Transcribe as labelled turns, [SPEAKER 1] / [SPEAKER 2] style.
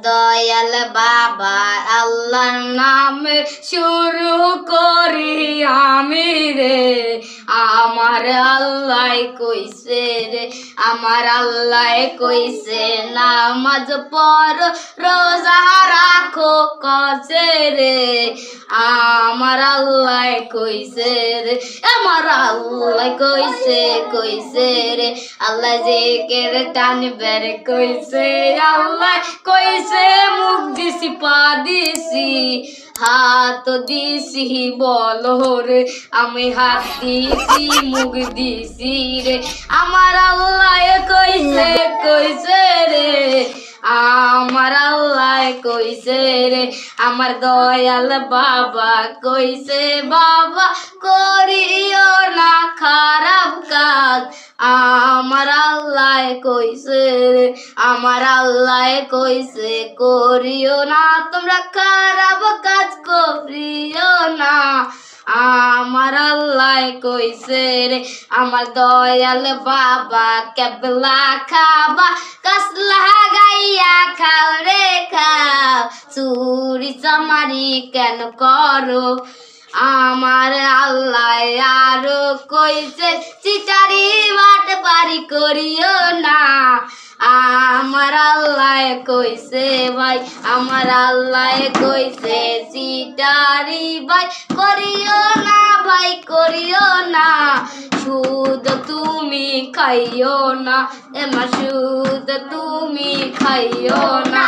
[SPEAKER 1] দয়াল বাবা আল্লাহর নামে শুরু করি আমি রে। আমার আল্লাহ কইছে রে, আমার আল্লাহ কইছে নামাজ পড়ো রোজা রাখো কছে রে। আমার আল্লাহ কইছে রে, আমার আল্লাহ কইছে রে। আল্লাহ জিকির টানবে রে কইছে, আল্লাহ কইছে মুখ দিছি পা দিছি হাত দিছি বলো রে। আমি হাত দিছি মুখ দিছি রে। আমার আল্লাহ কইছে রে, আমার আল্লাহ কইছে রে। আমার দয়াল বাবা কইছে বাবা করিও না খারাপ কাজ। আমার আল্লাহ কইছে রে, আমার আল্লাহ কইছে করিও না তোমরা খারাপ কাজ করিও না। আমার আল্লাহ কইছে রে, আমার দয়াল বাবা কেবলা খাবা গাছ লাগাইয়া খাও রে খাও, চুরি চামারি কেন করো। আমার আল্লাহ আরো কইছে চিটারি বাটপারি করিও না। আমার আল্লাহ কইছে ভাই, আমার আল্লাহ কইছে চিটারি ভাই করিও না, ভাই করিও না। সুদ তুমি খাইও না, এমা সুদ তুমি খাইও না।